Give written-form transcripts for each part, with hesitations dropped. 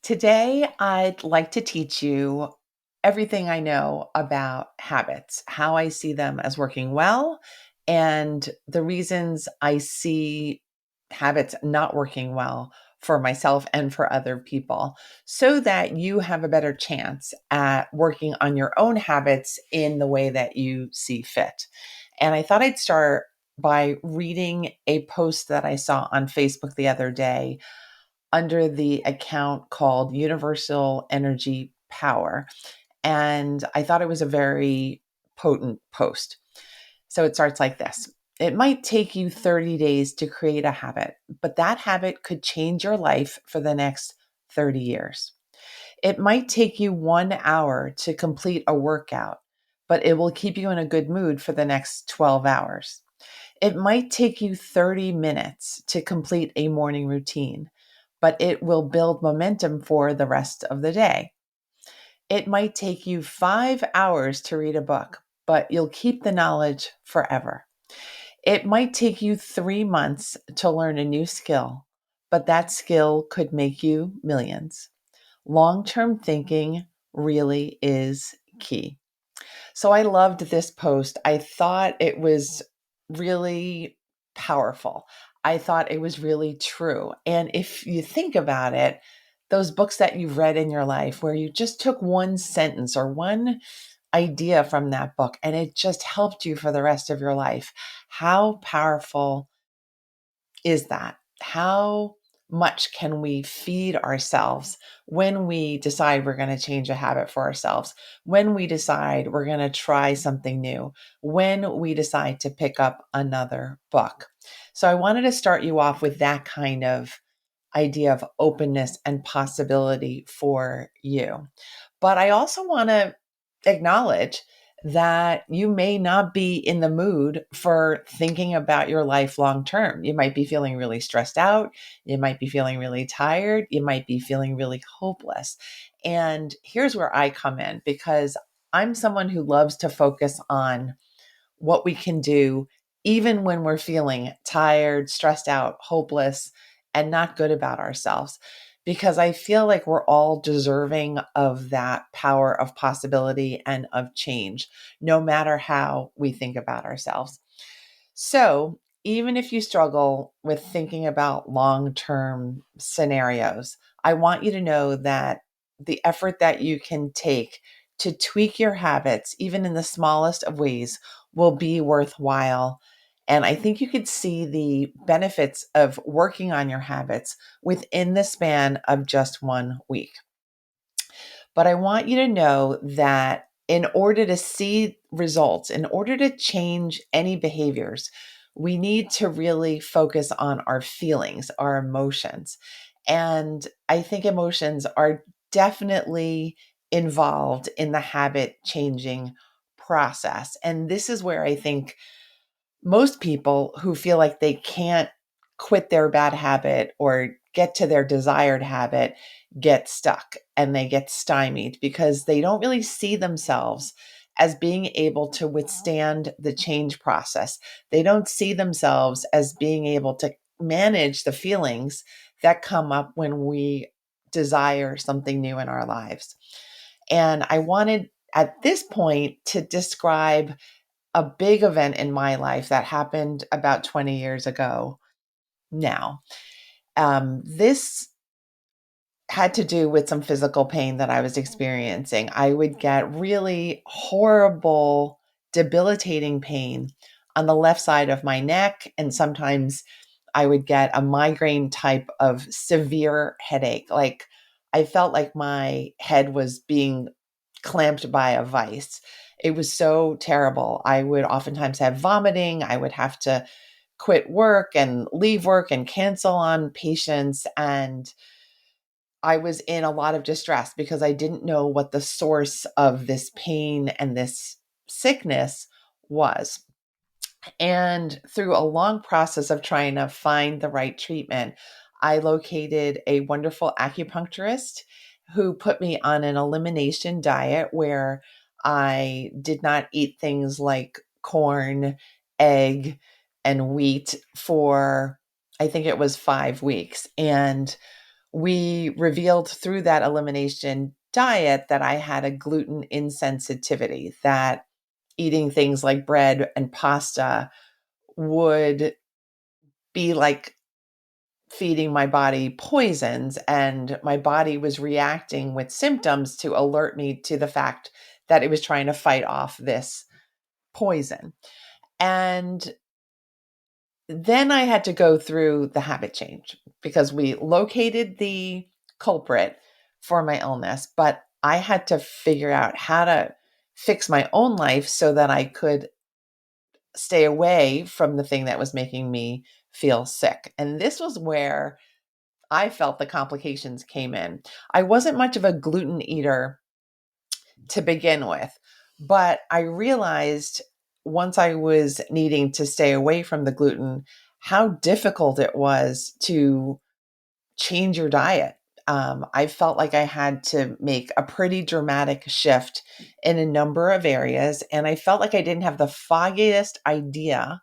Today, I'd like to teach you everything I know about habits, how I see them as working well, and the reasons I see habits not working well for myself and for other people, so that you have a better chance at working on your own habits in the way that you see fit. And I thought I'd start by reading a post that I saw on Facebook the other day under the account called Universal Energy Power. And I thought it was a very potent post. So it starts like this. It might take you 30 days to create a habit, but that habit could change your life for the next 30 years. It might take you 1 hour to complete a workout, but it will keep you in a good mood for the next 12 hours. It might take you 30 minutes to complete a morning routine, but it will build momentum for the rest of the day. It might take you 5 hours to read a book, but you'll keep the knowledge forever. It might take you 3 months to learn a new skill, but that skill could make you millions. Long term thinking really is key. So I loved this post. I thought it was really powerful. I thought it was really true. And if you think about it, those books that you've read in your life where you just took one sentence or one idea from that book and it just helped you for the rest of your life, how powerful is that? How much can we feed ourselves when we decide we're going to change a habit for ourselves, when we decide we're going to try something new, when we decide to pick up another book? So, I wanted to start you off with that kind of idea of openness and possibility for you. But I also want to acknowledge that you may not be in the mood for thinking about your life long term. You might be feeling really stressed out. You might be feeling really tired. You might be feeling really hopeless. And here's where I come in because I'm someone who loves to focus on what we can do, even when we're feeling tired, stressed out, hopeless, and not good about ourselves. Because I feel like we're all deserving of that power of possibility and of change, no matter how we think about ourselves. So, even if you struggle with thinking about long term scenarios, I want you to know that the effort that you can take to tweak your habits, even in the smallest of ways, will be worthwhile. And I think you could see the benefits of working on your habits within the span of just 1 week. But I want you to know that in order to see results, in order to change any behaviors, we need to really focus on our feelings, our emotions. And I think emotions are definitely involved in the habit changing process. And this is where I think most people who feel like they can't quit their bad habit or get to their desired habit get stuck and they get stymied because they don't really see themselves as being able to withstand the change process. They don't see themselves as being able to manage the feelings that come up when we desire something new in our lives. And I wanted at this point to describe a big event in my life that happened about 20 years ago now. This had to do with some physical pain that I was experiencing. I would get really horrible, debilitating pain on the left side of my neck. And sometimes I would get a migraine type of severe headache. Like I felt like my head was being clamped by a vice. It was so terrible. I would oftentimes have vomiting. I would have to quit work and leave work and cancel on patients. And I was in a lot of distress because I didn't know what the source of this pain and this sickness was. And through a long process of trying to find the right treatment, I located a wonderful acupuncturist who put me on an elimination diet where I did not eat things like corn, egg, and wheat for, I think it was 5 weeks. And we revealed through that elimination diet that I had a gluten insensitivity, that eating things like bread and pasta would be like feeding my body poisons, and my body was reacting with symptoms to alert me to the fact that it was trying to fight off this poison. And then I had to go through the habit change because we located the culprit for my illness, but I had to figure out how to fix my own life so that I could stay away from the thing that was making me feel sick. And this was where I felt the complications came in. I wasn't much of a gluten eater to begin with, but I realized once I was needing to stay away from the gluten, how difficult it was to change your diet. I felt like I had to make a pretty dramatic shift in a number of areas, and I felt like I didn't have the foggiest idea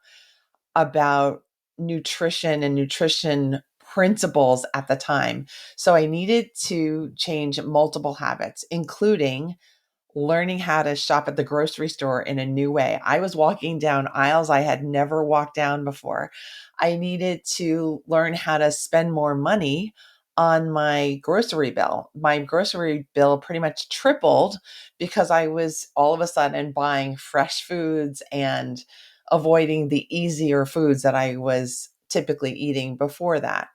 about nutrition and nutrition principles at the time. So I needed to change multiple habits, including learning how to shop at the grocery store in a new way. I was walking down aisles I had never walked down before. I needed to learn how to spend more money on my grocery bill. My grocery bill pretty much tripled because I was all of a sudden buying fresh foods and avoiding the easier foods that I was typically eating before that.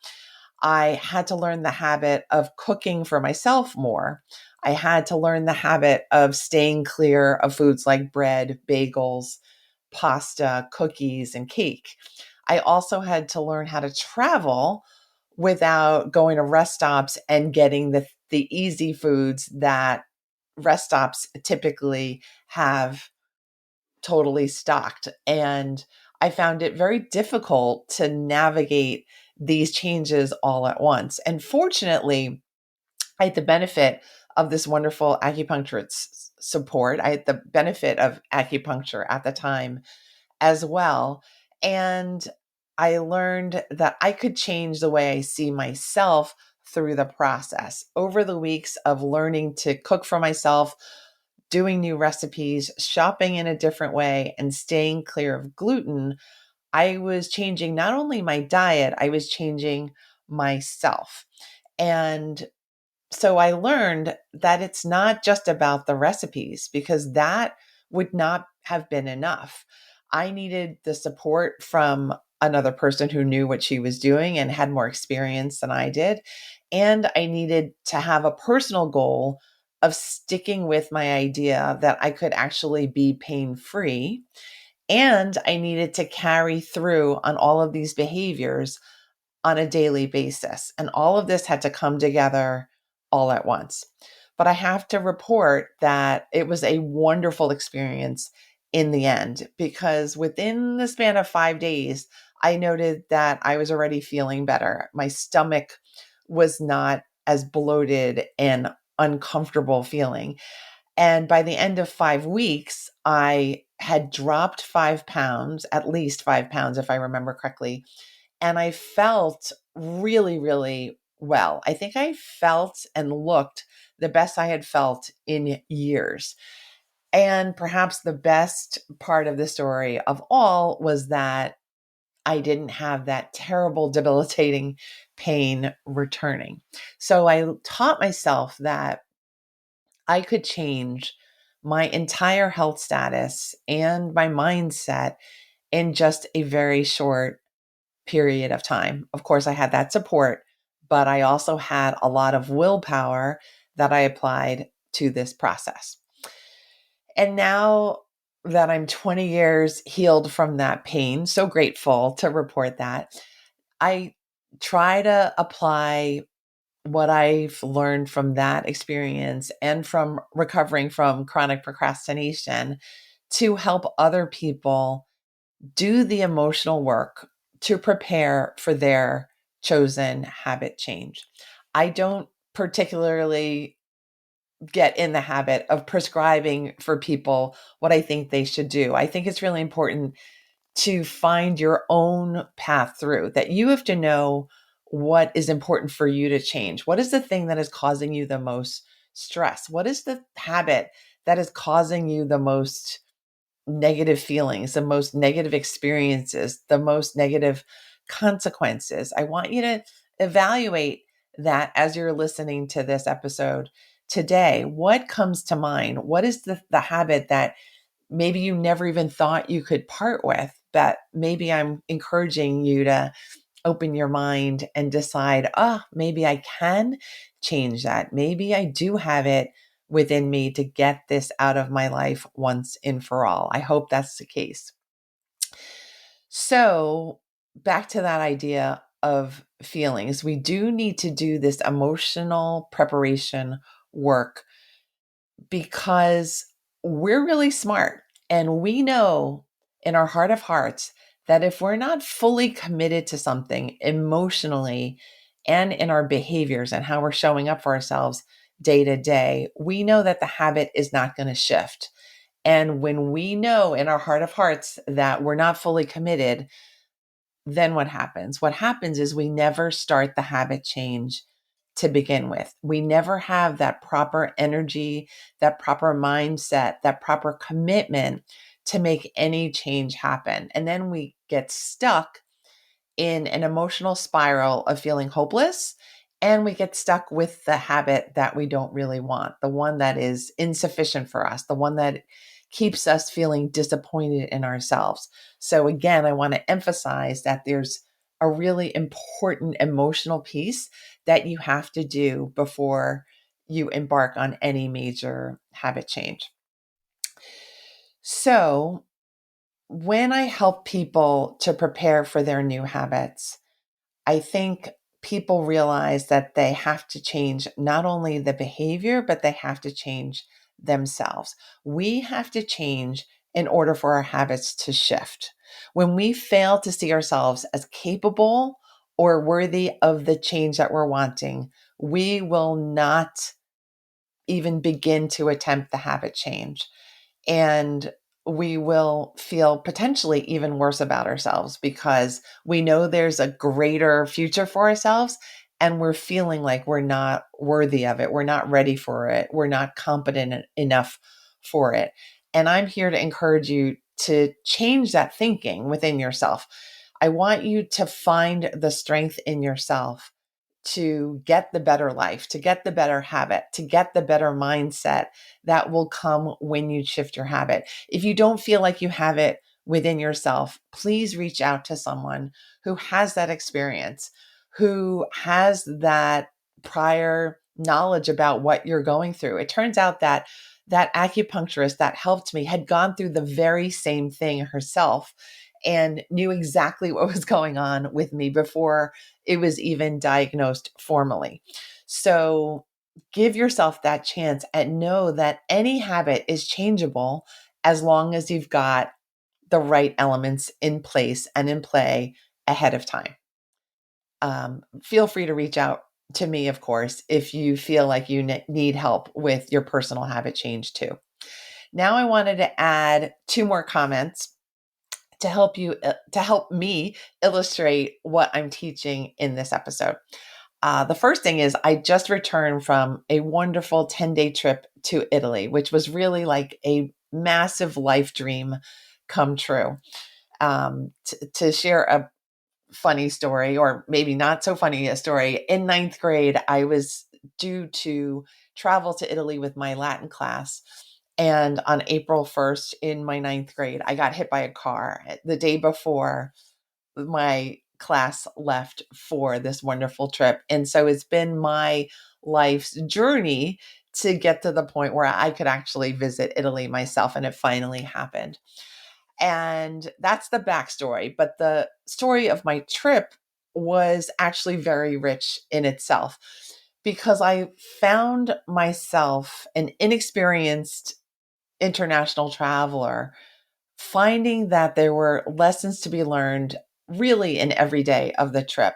I had to learn the habit of cooking for myself more. I had to learn the habit of staying clear of foods like bread, bagels, pasta, cookies, and cake. I also had to learn how to travel without going to rest stops and getting the easy foods that rest stops typically have totally stocked. And I found it very difficult to navigate these changes all at once. And fortunately, I had the benefit of this wonderful acupuncturist support. I had the benefit of acupuncture at the time as well. And I learned that I could change the way I see myself through the process. Over the weeks of learning to cook for myself, doing new recipes, shopping in a different way, and staying clear of gluten, I was changing not only my diet, I was changing myself. And so I learned that it's not just about the recipes, because that would not have been enough. I needed the support from another person who knew what she was doing and had more experience than I did. And I needed to have a personal goal of sticking with my idea that I could actually be pain free. And I needed to carry through on all of these behaviors on a daily basis. And all of this had to come together all at once. But I have to report that it was a wonderful experience in the end, because within the span of 5 days, I noted that I was already feeling better. My stomach was not as bloated and uncomfortable feeling. And by the end of 5 weeks, I had dropped 5 pounds, at least 5 pounds, if I remember correctly, and I felt really, really well. I think I felt and looked the best I had felt in years. And perhaps the best part of the story of all was that I didn't have that terrible, debilitating pain returning. So I taught myself that I could change my entire health status and my mindset in just a very short period of time. Of course, I had that support, but I also had a lot of willpower that I applied to this process. And now that I'm 20 years healed from that pain, so grateful to report that, I try to apply what I've learned from that experience and from recovering from chronic procrastination to help other people do the emotional work to prepare for their chosen habit change. I don't particularly get in the habit of prescribing for people what I think they should do. I think it's really important to find your own path through, that you have to know what is important for you to change. What is the thing that is causing you the most stress? What is the habit that is causing you the most negative feelings, the most negative experiences, the most negative consequences? I want you to evaluate that as you're listening to this episode today. What comes to mind? What is the habit that maybe you never even thought you could part with, that maybe I'm encouraging you to open your mind and decide, maybe I can change that. Maybe I do have it within me to get this out of my life once and for all. I hope that's the case. So, back to that idea of feelings, we do need to do this emotional preparation work because we're really smart and we know in our heart of hearts that if we're not fully committed to something emotionally and in our behaviors and how we're showing up for ourselves day to day, we know that the habit is not going to shift. And when we know in our heart of hearts that we're not fully committed, then what happens? What happens is we never start the habit change to begin with. We never have that proper energy, that proper mindset, that proper commitment to make any change happen. And then we get stuck in an emotional spiral of feeling hopeless. And we get stuck with the habit that we don't really want, the one that is insufficient for us, the one that keeps us feeling disappointed in ourselves. So, again, I want to emphasize that there's a really important emotional piece that you have to do before you embark on any major habit change. So, when I help people to prepare for their new habits, I think people realize that they have to change not only the behavior, but they have to change themselves. We have to change in order for our habits to shift. When we fail to see ourselves as capable or worthy of the change that we're wanting, we will not even begin to attempt the habit change. And we will feel potentially even worse about ourselves because we know there's a greater future for ourselves and we're feeling like we're not worthy of it. We're not ready for it. We're not competent enough for it. And I'm here to encourage you to change that thinking within yourself. I want you to find the strength in yourself to get the better life, to get the better habit, to get the better mindset that will come when you shift your habit. If you don't feel like you have it within yourself, please reach out to someone who has that experience, who has that prior knowledge about what you're going through. It turns out that that acupuncturist that helped me had gone through the very same thing herself and knew exactly what was going on with me before it was even diagnosed formally. So give yourself that chance and know that any habit is changeable as long as you've got the right elements in place and in play ahead of time. Feel free to reach out to me, of course, if you feel like you need help with your personal habit change too. Now I wanted to add two more comments to help me illustrate what I'm teaching in this episode. The first thing is I just returned from a wonderful 10-day trip to Italy, which was really like a massive life dream come true. To share a funny story, or maybe not so funny a story, in ninth grade, I was due to travel to Italy with my Latin class. And on April 1st in my ninth grade, I got hit by a car the day before my class left for this wonderful trip. And so it's been my life's journey to get to the point where I could actually visit Italy myself. And it finally happened. And that's the backstory. But the story of my trip was actually very rich in itself because I found myself an inexperienced international traveler, finding that there were lessons to be learned really in every day of the trip.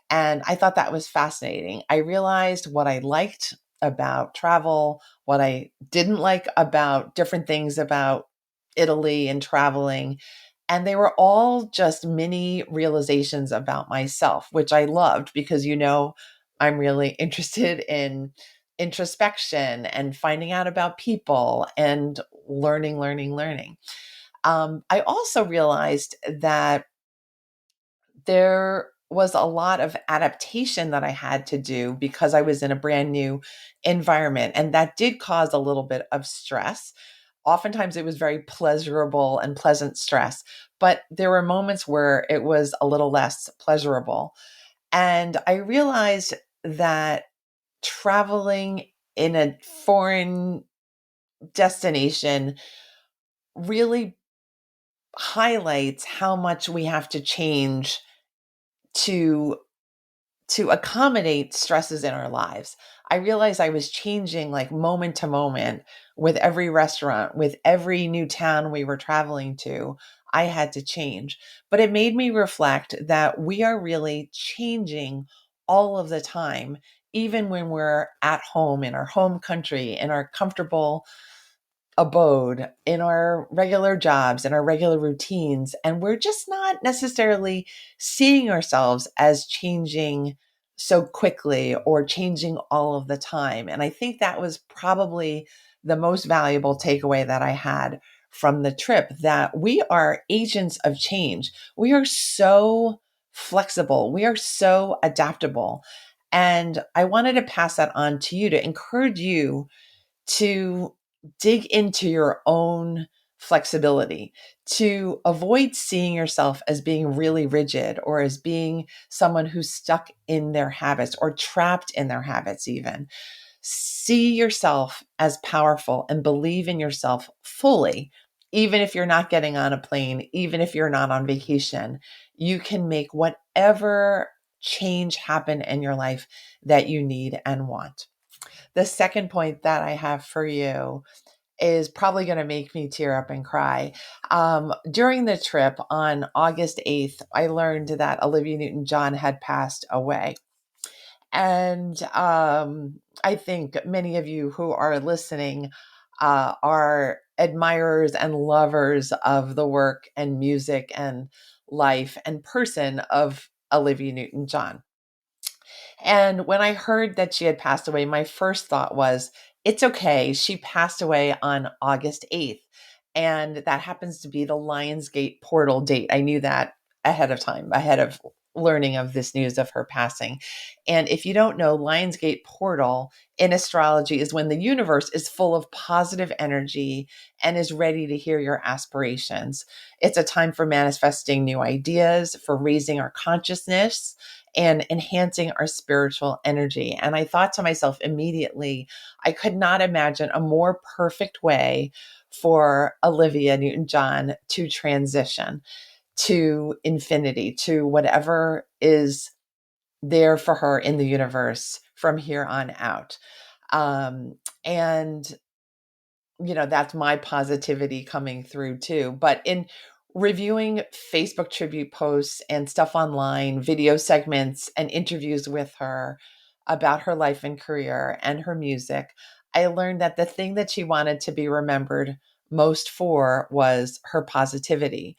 And I thought that was fascinating. I realized what I liked about travel, what I didn't like about different things about Italy and traveling. And they were all just mini realizations about myself, which I loved because, I'm really interested in introspection and finding out about people and learning. I also realized that there was a lot of adaptation that I had to do because I was in a brand new environment. And that did cause a little bit of stress. Oftentimes it was very pleasurable and pleasant stress, but there were moments where it was a little less pleasurable. And I realized that traveling in a foreign destination really highlights how much we have to change to accommodate stresses in our lives. I realized I was changing like moment to moment with every restaurant, with every new town we were traveling to. I had to change. But it made me reflect that we are really changing all of the time, even when we're at home in our home country, in our comfortable abode, in our regular jobs, in our regular routines. And we're just not necessarily seeing ourselves as changing so quickly or changing all of the time. And I think that was probably the most valuable takeaway that I had from the trip, that we are agents of change. We are so flexible, we are so adaptable. And I wanted to pass that on to you to encourage you to dig into your own flexibility, to avoid seeing yourself as being really rigid or as being someone who's stuck in their habits or trapped in their habits, even. See yourself as powerful and believe in yourself fully. Even if you're not getting on a plane, even if you're not on vacation, you can make whatever change happen in your life that you need and want. The second point that I have for you is probably going to make me tear up and cry. During the trip on August 8th, I learned that Olivia Newton John had passed away. And I think many of you who are listening are admirers and lovers of the work and music and life and person of Olivia Newton John. And when I heard that she had passed away, my first thought was, it's okay. She passed away on August 8th. And that happens to be the Lionsgate portal date. I knew that ahead of time, ahead of learning of this news of her passing. And if you don't know, Lionsgate portal in astrology is when the universe is full of positive energy and is ready to hear your aspirations. It's a time for manifesting new ideas, for raising our consciousness, and enhancing our spiritual energy. And I thought to myself immediately, I could not imagine a more perfect way for Olivia Newton John to transition to infinity, to whatever is there for her in the universe from here on out. And that's my positivity coming through too. But in reviewing Facebook tribute posts and stuff online, video segments and interviews with her about her life and career and her music, I learned that the thing that she wanted to be remembered most for was her positivity.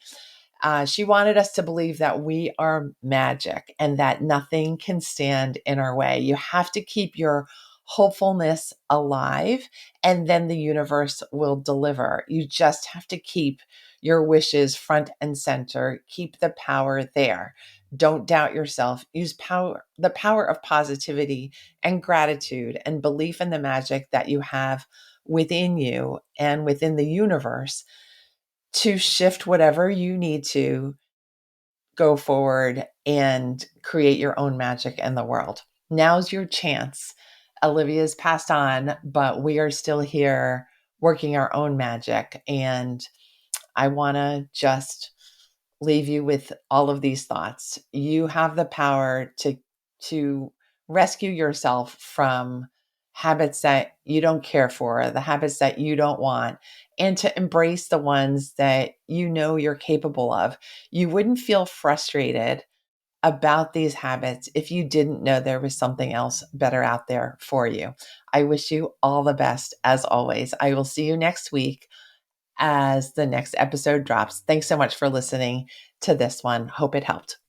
She wanted us to believe that we are magic and that nothing can stand in our way. You have to keep your hopefulness alive, and then the universe will deliver. You just have to keep your wishes front and center. Keep the power there. Don't doubt yourself. Use the power of positivity and gratitude and belief in the magic that you have within you and within the universe to shift whatever you need to go forward and create your own magic in the world. Now's your chance. Olivia's passed on, but we are still here working our own magic. And I want to just leave you with all of these thoughts. You have the power to rescue yourself from habits that you don't care for, the habits that you don't want, and to embrace the ones that you know you're capable of. You wouldn't feel frustrated about these habits if you didn't know there was something else better out there for you. I wish you all the best as always. I will see you next week as the next episode drops. Thanks so much for listening to this one. Hope it helped.